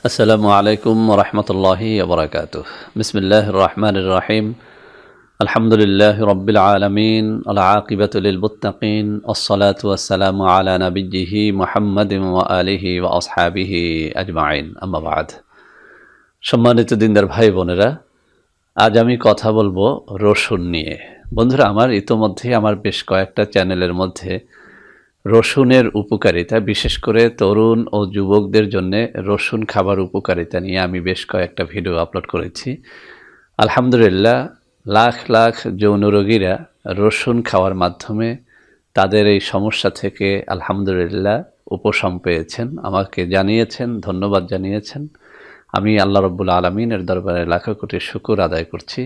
আসসালামু আলাইকুম ওরহমতুল্লাহি ওবরাকাতুহ। বিসমিল্লাহির রহমানির রহিম। আলহামদুলিল্লাহি রাব্বিল আলামিন, আল আকিবাতু লিল মুত্তাকিন, আসসালাতু ওয়াসসালামু আলা নাবিয়্যিহি মুহাম্মাদিন ওয়া আলিহি ওয়া আসহাবিহি আজমাইন, আম্মা বা'দ। সম্মানিত দিনদার ভাই বোনেরা, আজ আমি কথা বলবো রসুন নিয়ে। বন্ধুরা আমার, ইতোমধ্যেই আমার বেশ কয়েকটা চ্যানেলের মধ্যে রসুনের উপকারিতা, বিশেষ করে তরুণ ও যুবকদের জন্য রসুন খাবার উপকারিতা নিয়ে আমি বেশ কয়েকটা ভিডিও আপলোড করেছি। আলহামদুলিল্লাহ, লাখ লাখ যৌন রোগীরা রসুন খাওয়ার মাধ্যমে তাদের এই সমস্যা থেকে আলহামদুলিল্লাহ উপশম পেয়েছেন, আমাকে জানিয়েছেন, ধন্যবাদ জানিয়েছেন। আমি আল্লাহ রব্বুল আলমিনের দরবারে লাখো কোটি শুকর আদায় করছি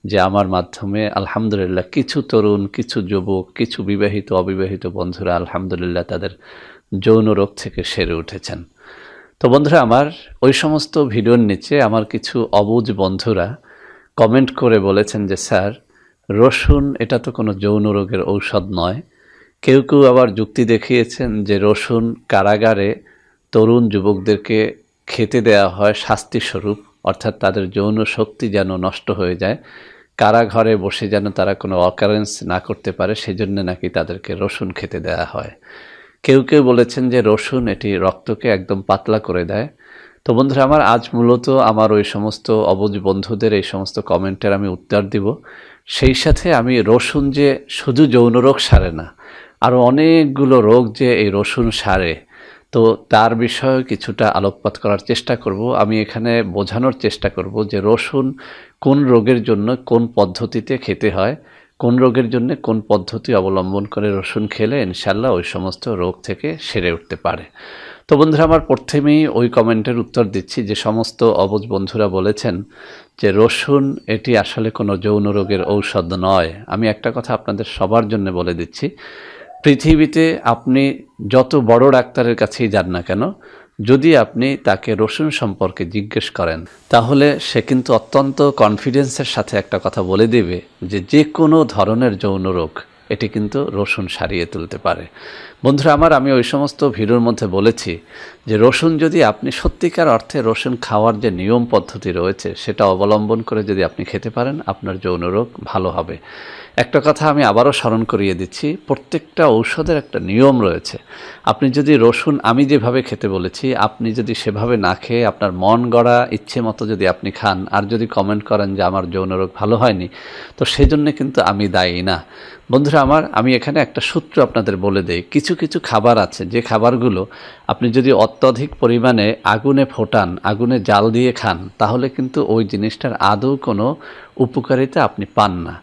যে আমার মাধ্যমে আলহামদুলিল্লাহ কিছু তরুণ, কিছু যুবক, কিছু বিবাহিত অবিবাহিত বন্ধুরা আলহামদুলিল্লাহ তাদের যৌন রোগ থেকে সেরে উঠেছেন। তো বন্ধুরা আমার, ওই সমস্ত ভিডিওর নিচে আমার কিছু অবুঝ বন্ধুরা কমেন্ট করে বলেছেন যে স্যার, রসুন এটা তো কোনো যৌন রোগের ঔষধ নয়। কেউ কেউ আবার যুক্তি দেখিয়েছেন যে রসুন কারাগারে তরুণ যুবকদেরকে খেতে দেয়া হয় শাস্তিস্বরূপ, অর্থাৎ তাদের যৌন শক্তি যেন নষ্ট হয়ে যায়, কারাঘরে বসে যেন তারা কোনো অকারেন্স না করতে পারে, সেজন্য নাকি তাদেরকে রসুন খেতে দেয়া হয়। কেউ কেউ বলেছেন যে রসুন এটি রক্তকে একদম পাতলা করে দেয়। তো বন্ধুরা আমার, আজ মূলত আমার ওই সমস্ত অবুঝ বন্ধুদের এই সমস্ত কমেন্টের আমি উত্তর দিব। সেই সাথে আমি রসুন যে শুধু যৌন রোগ সারে না, আরও অনেকগুলো রোগ যে এই রসুন সারে, তো তার বিষয়ে কিছুটা আলোকপাত করার চেষ্টা করব। আমি এখানে বোঝানোর চেষ্টা করব যে রসুন কোন রোগের জন্য কোন পদ্ধতিতে খেতে হয়, কোন রোগের জন্য কোন পদ্ধতি অবলম্বন করে রসুন খেলে ইনশাল্লাহ ওই সমস্ত রোগ থেকে সেরে উঠতে পারে। তো বন্ধুরা আমার, প্রথমেই ওই কমেন্টের উত্তর দিচ্ছি যে সমস্ত অবুঝ বন্ধুরা বলেছেন যে রসুন এটি আসলে কোনো যৌন রোগের ঔষধ নয়। আমি একটা কথা আপনাদের সবার জন্য বলে দিচ্ছি, পৃথিবীতে আপনি যত বড় ডাক্তারের কাছেই যান না কেন, যদি আপনি তাকে রসুন সম্পর্কে জিজ্ঞেস করেন, তাহলে সে কিন্তু অত্যন্ত কনফিডেন্সের সাথে একটা কথা বলে দেবে যে যে কোনো ধরনের যৌন রোগ এটি কিন্তু রসুন সারিয়ে তুলতে পারে। বন্ধুরা আমার, আমি ওই সমস্ত ভিডিওর মধ্যে বলেছি যে রসুন যদি আপনি সত্যিকার অর্থে রসুন খাওয়ার যে নিয়ম পদ্ধতি রয়েছে সেটা অবলম্বন করে যদি আপনি খেতে পারেন, আপনার যৌন রোগ ভালো হবে। একটা কথা আমি আবারও স্মরণ করিয়ে দিচ্ছি, প্রত্যেকটা ঔষধের একটা নিয়ম রয়েছে। আপনি যদি রসুন আমি যেভাবে খেতে বলেছি, আপনি যদি সেভাবে না খেয়ে আপনার মন গড়া ইচ্ছে মতো যদি আপনি খান, আর যদি কমেন্ট করেন যে আমার যৌন রোগ ভালো হয়নি, তো সেজন্য কিন্তু আমি দায়ী না। বন্ধুরা আমার, আমি এখানে একটা সূত্র আপনাদের বলে দেই। কিছু কিছু খাবার আছে যে খাবারগুলো আপনি যদি অত্যধিক পরিমাণে আগুনে ফোটান, আগুনে জাল দিয়ে খান, তাহলে কিন্তু ওই জিনিসটার আদৌ কোনো উপকারিতা আপনি পান না।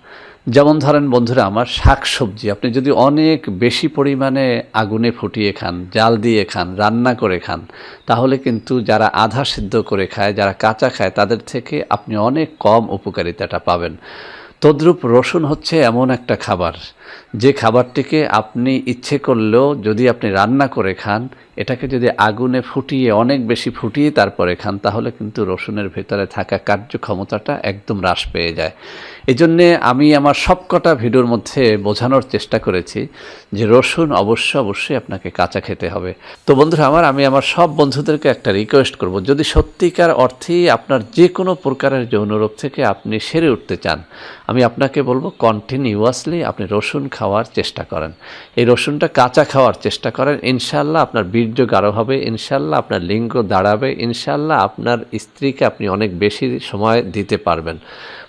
যেমন ধরেন বন্ধুরা আমার, শাকসবজি আপনি যদি অনেক বেশি পরিমাণে আগুনে ফুটিয়ে খান, জাল দিয়ে খান, রান্না করে খান, তাহলে কিন্তু যারা আধা সিদ্ধ করে খায়, যারা কাঁচা খায়, তাদের থেকে আপনি অনেক কম উপকারিতাটা পাবেন। তদ্রূপ রসুন হচ্ছে এমন একটা খাবার যে খাবারটিকে আপনি ইচ্ছে করলেও যদি আপনি রান্না করে খান, এটাকে যদি আগুনে ফুটিয়ে অনেক বেশি ফুটিয়ে তারপরে খান, তাহলে কিন্তু রসুনের ভেতরে থাকা কার্যক্ষমতাটা একদম হ্রাস পেয়ে যায়। এই জন্যে আমি আমার সবকটা ভিডিওর মধ্যে বোঝানোর চেষ্টা করেছি যে রসুন অবশ্যই আপনাকে কাঁচা খেতে হবে। তো বন্ধুরা আমার, আমি আমার সব বন্ধুদেরকে একটা রিকোয়েস্ট করব, যদি সত্যিকার অর্থেই আপনার যে কোনো প্রকারের যৌন রোগ থেকে আপনি সেরে উঠতে চান, আমি আপনাকে বলবো কন্টিনিউয়াসলি আপনি রসুন খাওয়ার চেষ্টা করেন। এই রসুনটা কাঁচা খাওয়ার চেষ্টা করেন, ইনশাল্লাহ আপনার বীর্য গাঢ় হবে, ইনশাল্লাহ আপনার লিঙ্গ দাঁড়াবে, ইনশাল্লাহ আপনার স্ত্রীকে আপনি অনেক বেশি সময় দিতে পারবেন।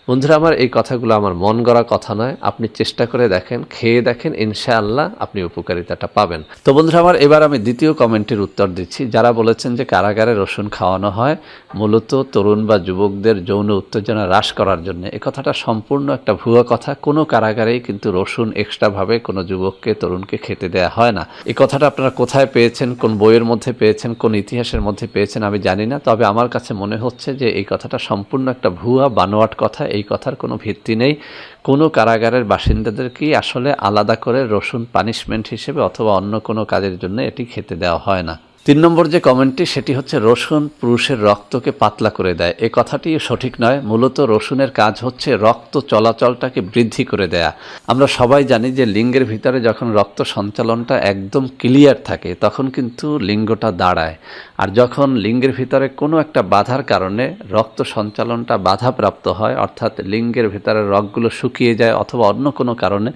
বন্ধুরা আমার, এই কথাগুলো আমার মন গড়া কথা নয়, আপনি চেষ্টা করে দেখেন, খেয়ে দেখেন, ইনশাআল্লাহ আপনি উপকারিতাটা পাবেন। তো বন্ধুরা আমার, এবার আমি দ্বিতীয় কমেন্টের উত্তর দিচ্ছি। যারা বলেছেন যে কারাগারে রসুন খাওয়ানো হয় মূলত তরুণ বা যুবকদের যৌন উত্তেজনা হ্রাস করার জন্য, এই কথাটা সম্পূর্ণ একটা ভুয়া কথা। কোনো কারাগারেই কিন্তু রসুন এক্সট্রাভাবে কোনো যুবককে, তরুণকে খেতে দেওয়া হয় না। এই কথাটা আপনারা কোথায় পেয়েছেন, কোন বইয়ের মধ্যে পেয়েছেন, কোন ইতিহাসের মধ্যে পেয়েছেন আমি জানি না, তবে আমার কাছে মনে হচ্ছে যে এই কথাটা সম্পূর্ণ একটা ভুয়া বানোয়াট কথা। এই কথার কোনো ভিত্তি নেই। কোনো কারাগারের বাসিন্দাদেরকেই আসলে আলাদা করে রসুন পানিশমেন্ট হিসেবে অথবা অন্য কোনো কাজের জন্য এটি খেতে দেওয়া হয় না। 3 নম্বর যে কমেন্টটি সেটি হচ্ছে রসুন পুরুষের রক্তকে পাতলা করে দেয়। এই কথাটি সঠিক নয়। মূলত রসুনের কাজ হচ্ছে রক্ত চলাচলটাকে বৃদ্ধি করে দেয়া। আমরা সবাই জানি যে লিঙ্গের ভিতরে যখন রক্ত সঞ্চালনটা একদম ক্লিয়ার থাকে তখন কিন্তু লিঙ্গটা দাঁড়ায়। আর যখন লিঙ্গের ভিতরে কোনো একটা বাধার কারণে রক্ত সঞ্চালনটা বাধাপ্রাপ্ত হয়, অর্থাৎ লিঙ্গের ভিতরে রগগুলো শুকিয়ে যায় অথবা অন্য কোনো কারণে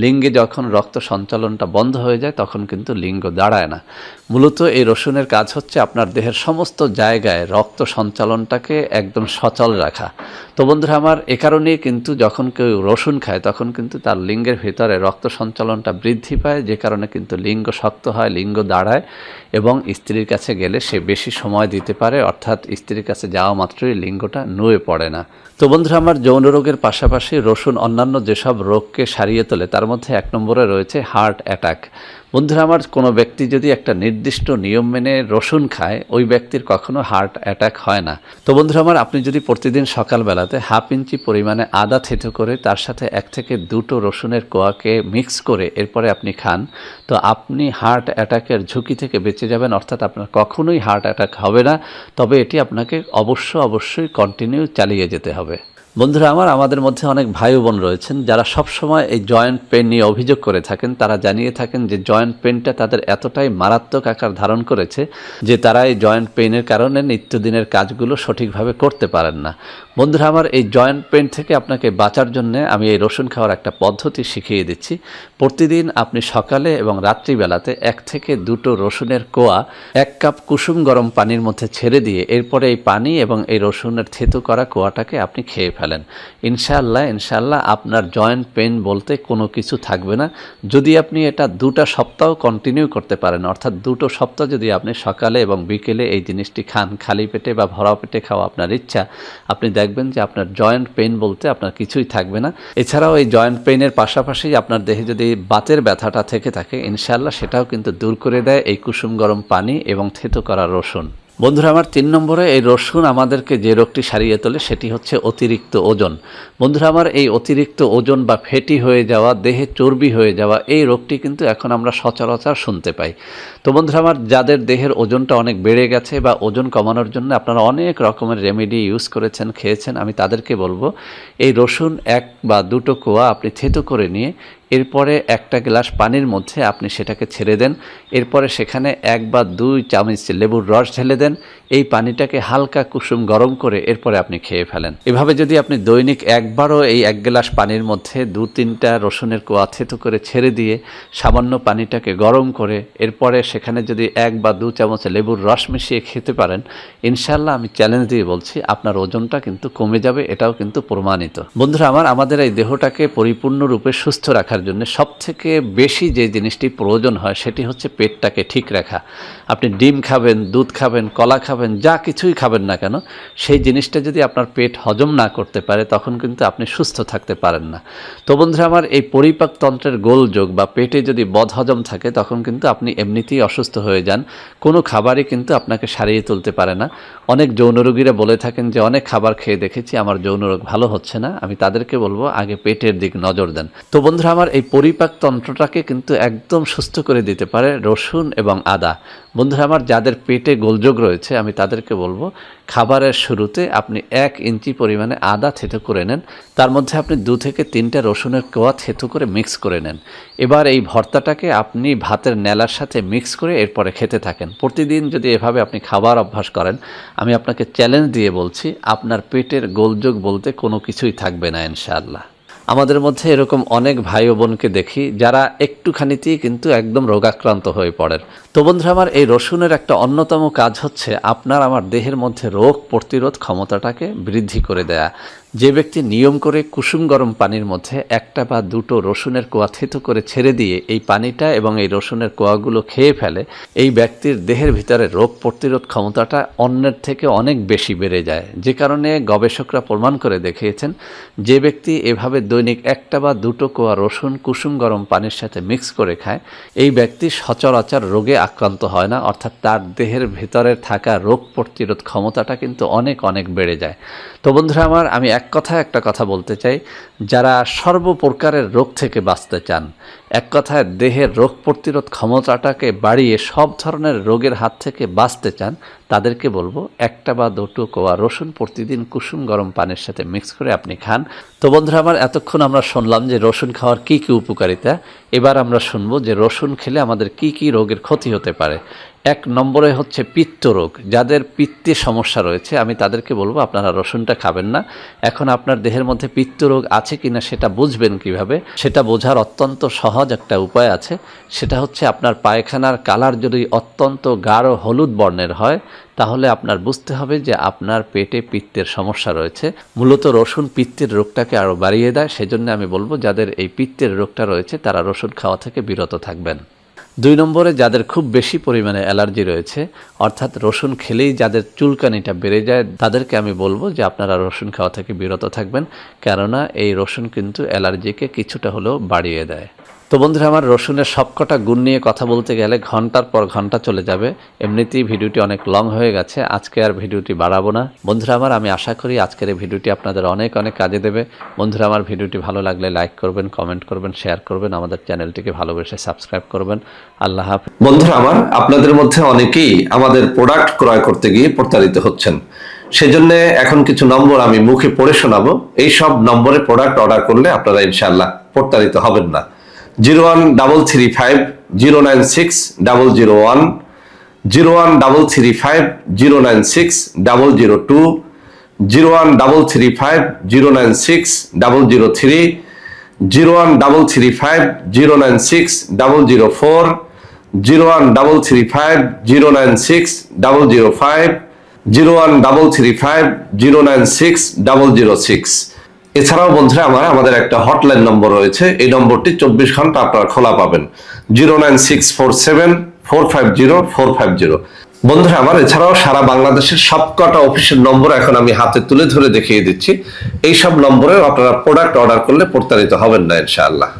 লিঙ্গে যখন রক্ত সঞ্চালনটা বন্ধ হয়ে যায় তখন কিন্তু লিঙ্গ দাঁড়ায় না। মূলত এই রসুনের কাজ হচ্ছে আপনার দেহের সমস্ত জায়গায় রক্ত সঞ্চালনটাকে একদম সচল রাখা। তো বন্ধুরা আমার, এ কারণেই কিন্তু যখন কেউ রসুন খায় তখন কিন্তু তার লিঙ্গের ভিতরে রক্ত সঞ্চালনটা বৃদ্ধি পায়, যে কারণে কিন্তু লিঙ্গ শক্ত হয়, লিঙ্গ দাঁড়ায় এবং স্ত্রীর কাছে গেলে সে বেশি সময় দিতে পারে, অর্থাৎ স্ত্রীর কাছে যাওয়া মাত্রই লিঙ্গটা নুয়ে পড়ে না। তো বন্ধুরা আমার, যৌন রোগের পাশাপাশি রসুন অন্যান্য যেসব রোগকে সারিয়ে তোলে তার মধ্যে 1 নম্বরে রয়েছে হার্ট অ্যাটাক। বন্ধুরা আমার, কোনো ব্যক্তি যদি একটা নির্দিষ্ট নিয়ম মেনে রসুন খায় ওই ব্যক্তির কখনো হার্ট অ্যাটাক হয় না। তো বন্ধুরা আমার, আপনি যদি প্রতিদিন সকালবেলাতে 1/2 ইঞ্চি পরিমাণে আদা থেতো করে তার সাথে 1 থেকে 2টো রসুনের কোয়াকে মিক্স করে এরপরে আপনি খান, তো আপনি হার্ট অ্যাটাকের ঝুঁকি থেকে বেঁচে যাবেন, অর্থাৎ আপনার কখনোই হার্ট অ্যাটাক হবে না। তবে এটি আপনাকে অবশ্যই কন্টিনিউ চালিয়ে যেতে হবে। বন্ধুরা আমার, আমাদের মধ্যে অনেক ভাই বোন রয়েছেন যারা সবসময় এই জয়েন্ট পেন নিয়ে অভিযোগ করে থাকেন। তারা জানিয়ে থাকেন যে জয়েন্ট পেনটা তাদের এতটাই মারাত্মক আকার ধারণ করেছে যে তারা এই জয়েন্ট পেনের কারণে নিত্যদিনের কাজগুলো সঠিকভাবে করতে পারেন না। বন্ধুরা আমার, এই জয়েন্ট পেন থেকে আপনাকে বাঁচার জন্য আমি এই রসুন খাওয়ার একটা পদ্ধতি শিখিয়ে দিচ্ছি। প্রতিদিন আপনি সকালে এবং রাত্রিবেলাতে 1 থেকে 2টো রসুনের কোয়া 1 কাপ কুসুম গরম পানির মধ্যে ছেড়ে দিয়ে এরপরে এই পানি এবং এই রসুনের থেতো করা কোয়াটাকে আপনি খেয়ে ফেলেন। ইনশাআল্লাহ আপনার জয়েন্ট পেন বলতে কোনো কিছু থাকবে না। যদি আপনি এটা 2টা সপ্তাহ কন্টিনিউ করতে পারেন, অর্থাৎ 2টো সপ্তাহ যদি আপনি সকালে এবং বিকেলে এই জিনিসটি খান, খালি পেটে বা ভরা পেটে খাওয়া আপনার ইচ্ছা, আপনি দেখবেন যে আপনার জয়েন্ট পেইন বলতে আপনার কিছুই থাকবে না। এছাড়াও এই জয়েন্ট পেইনের পাশাপাশি আপনার দেহে যদি বাতের ব্যথাটা থেকে থাকে, ইনশাআল্লাহ সেটাও কিন্তু দূর করে দেয় এই কুসুম গরম পানি এবং থেতো করা রসুন। বন্ধুরা আমার, 3 নম্বরে এই রসুন আমাদেরকে যে রোগটি সারিয়ে তোলে সেটি হচ্ছে অতিরিক্ত ওজন। বন্ধুরা আমার, এই অতিরিক্ত ওজন বা ফ্যাটি হয়ে যাওয়া, দেহে চর্বি হয়ে যাওয়া, এই রোগটি কিন্তু এখন আমরা সচরাচর শুনতে পাই। তো বন্ধুরা আমার, যাদের দেহের ওজনটা অনেক বেড়ে গেছে বা ওজন কমানোর জন্য আপনারা অনেক রকমের রেমেডি ইউজ করেছেন, খেয়েছেন, আমি তাদেরকে বলবো এই রসুন 1 বা 2টো কোয়া আপনি থেতো করে নিয়ে এরপরে 1টা গ্লাস পানির মধ্যে আপনি সেটাকে ছেড়ে দেন। এরপরে সেখানে 1 বা 2 চামচ লেবুর রস ঢেলে দেন। এই পানিটাকে হালকা কুসুম গরম করে এরপরে আপনি খেয়ে ফেলেন। এভাবে যদি আপনি দৈনিক একবারও এই 1 গ্লাস পানির মধ্যে 2-3টা রসুনের কোয়া থেতো করে ছেড়ে দিয়ে সামান্য পানিটাকে গরম করে এরপরে সেখানে যদি 1 বা 2 চামচ লেবুর রস মিশিয়ে খেতে পারেন, ইনশাআল্লাহ আমি চ্যালেঞ্জ দিয়ে বলছি আপনার ওজনটা কিন্তু কমে যাবে। এটাও কিন্তু প্রমাণিত। বন্ধুরা আমার, আমাদের এই দেহটাকে পরিপূর্ণরূপে সুস্থ রাখার জন্য সবথেকে বেশি যে জিনিসটি প্রয়োজন হয় সেটি হচ্ছে পেটটাকে ঠিক রাখা। আপনি ডিম খাবেন, দুধ খাবেন, কলা খাবেন, যা কিছুই খাবেন না কেন, সেই জিনিসটা যদি আপনার পেট হজম না করতে পারে তখন কিন্তু আপনি সুস্থ থাকতে পারেন না। তো বন্ধুরা আমার, এই পরিপাকতন্ত্রের গোলযোগ বা পেটে যদি বদহজম থাকে তখন কিন্তু আপনি এমনিতেই অসুস্থ হয়ে যান। কোনো খাবারই কিন্তু আপনাকে সারিয়ে তুলতে পারে না। অনেক যৌন রোগীরা বলে থাকেন যে অনেক খাবার খেয়ে দেখেছি, আমার যৌন রোগ ভালো হচ্ছে না। আমি তাদেরকে বলবো আগে পেটের দিক নজর দেন। তো বন্ধুরা আমার, এই পরিপাকতন্ত্রটাকে কিন্তু একদম সুস্থ করে দিতে পারে রসুন এবং আদা। বন্ধুরা আমার, যাদের পেটে গোলযোগ রয়েছে আমি তাদেরকে বলবো খাবারের শুরুতে আপনি 1 ইঞ্চি পরিমাণে আদা থেতো করে নেন, তার মধ্যে আপনি 2 থেকে 3টা রসুনের কোয়া থেতো করে মিক্স করে নেন। এবার এই ভর্তাটাকে আপনি ভাতের নেলার সাথে মিক্স করে এরপরে খেতে থাকেন। প্রতিদিন যদি এভাবে আপনি খাবার অভ্যাস করেন, আমি আপনাকে চ্যালেঞ্জ দিয়ে বলছি আপনার পেটের গোলযোগ বলতে কোনো কিছুই থাকবে না ইনশাআল্লাহ। আমাদের মধ্যে এরকম অনেক ভাই ও বোনকে দেখি যারা একটুখানিতেই কিন্তু একদম রোগাক্রান্ত হয়ে পড়েন। তো বন্ধুরা আমার, এই রসুনের একটা অন্যতম কাজ হচ্ছে আপনার আমার দেহের মধ্যে রোগ প্রতিরোধ ক্ষমতাটাকে বৃদ্ধি করে দেয়া। যে ব্যক্তি নিয়ম করে কুসুম গরম পানির মধ্যে 1টা বা 2টো রসুনের কোয়া থেতো করে ছেড়ে দিয়ে এই পানিটা এবং এই রসুনের কোয়াগুলো খেয়ে ফেলে, এই ব্যক্তির দেহের ভিতরে রোগ প্রতিরোধ ক্ষমতাটা অন্যের থেকে অনেক বেশি বেড়ে যায়। যে কারণে গবেষকরা প্রমাণ করে দেখিয়েছেন যে ব্যক্তি এভাবে দৈনিক 1টা বা 2টো কোয়া রসুন কুসুম গরম পানির সাথে মিক্স করে খায়, এই ব্যক্তি সচরাচর রোগে আক্রান্ত হয় না, অর্থাৎ তার দেহের ভিতরে থাকা রোগ প্রতিরোধ ক্ষমতাটা কিন্তু অনেক বেড়ে যায়। তো বন্ধুরা আমার, আমি এক কথায় একটা কথা বলতে চাই, যারা সর্বপ্রকারের রোগ থেকে বাঁচতে চান, এক কথায় দেহের রোগ প্রতিরোধ ক্ষমতাটাকে বাড়িয়ে সব ধরনের রোগের হাত থেকে বাঁচতে চান, তাদেরকে বলবো একটা বা দুটো কোয়া রসুন প্রতিদিন কুসুম গরম পানির সাথে মিক্স করে আপনি খান। তো বন্ধুরা আমার, এতক্ষণ আমরা শুনলাম যে রসুন খাওয়ার কী কী উপকারিতা। এবার আমরা শুনবো যে রসুন খেলে আমাদের কি কি রোগের ক্ষতি হতে পারে। এক নম্বরে হচ্ছে পিত্ত রোগ। যাদের পিত্তের সমস্যা রয়েছে আমি তাদেরকে বলবো আপনারা রসুনটা খাবেন না। এখন আপনার দেহের মধ্যে পিত্ত রোগ আছে কিনা সেটা বুঝবেন কিভাবে? সেটা বোঝার অত্যন্ত সহজ একটা উপায় আছে। সেটা হচ্ছে আপনার পায়খানার কালার যদি অত্যন্ত গাঢ় হলুদ বর্ণের হয়, তাহলে আপনার বুঝতে হবে যে আপনার পেটে পিত্তের সমস্যা রয়েছে। মূলত রসুন পিত্তের রোগটাকে আরও বাড়িয়ে দেয়। সেজন্য আমি বলবো যাদের এই পিত্তের রোগটা রয়েছে তারা রসুন খাওয়া থেকে বিরত থাকবেন। 2 নম্বরে যাদের খুব বেশি পরিমাণে অ্যালার্জি রয়েছে, অর্থাৎ রসুন খেলেই যাদের চুলকানিটা বেড়ে যায়, তাদেরকে আমি বলবো যে আপনারা রসুন খাওয়া থেকে বিরত থাকবেন, কেননা এই রসুন কিন্তু অ্যালার্জিকে কিছুটা হলেও বাড়িয়ে দেয়। তো বন্ধুরা আমার, রসুনের সবকটা গুণ নিয়ে কথা বলতে গেলে ঘন্টার পর ঘন্টা চলে যাবে। এমনিতেই ভিডিওটি অনেক লং হয়ে গেছে, আজকে আর ভিডিওটি বাড়াবো না। বন্ধুরা আমার, আমি আশা করি আজকের এই ভিডিওটি আপনাদের অনেক অনেক কাজে দেবে। বন্ধুরা আমার, ভিডিওটি ভালো লাগলে লাইক করবেন, কমেন্ট করবেন, শেয়ার করবেন, আমাদের চ্যানেলটিকে ভালোবেসে সাবস্ক্রাইব করবেন। আল্লাহ হাফেজ। বন্ধুরা আমার, আপনাদের মধ্যে অনেকেই আমাদের প্রোডাক্ট ক্রয় করতে গিয়ে প্রতারিত হচ্ছেন। সেজন্য এখন কিছু নম্বর আমি মুখে পড়ে শোনাবো। এই সব নম্বরে প্রোডাক্ট অর্ডার করলে আপনারা ইনশাআল্লাহ প্রতারিত হবেন না। 01335096001, 01335096002, 01335096003, 01335096004, 01335096005, 01335096006। এছাড়াও বন্ধুরা আমার, আমাদের একটা হটলাইন নম্বর রয়েছে। এই নম্বরটি 24 ঘন্টা আপনারা খোলা পাবেন, 09647450450। বন্ধুরা আমার, এছাড়াও সারা বাংলাদেশের সবকটা অফিসের নম্বর এখন আমি হাতে তুলে ধরে দেখিয়ে দিচ্ছি। এই সব নম্বরে আপনারা প্রোডাক্ট অর্ডার করলে প্রতারিত হবেন না ইনশাআল্লাহ।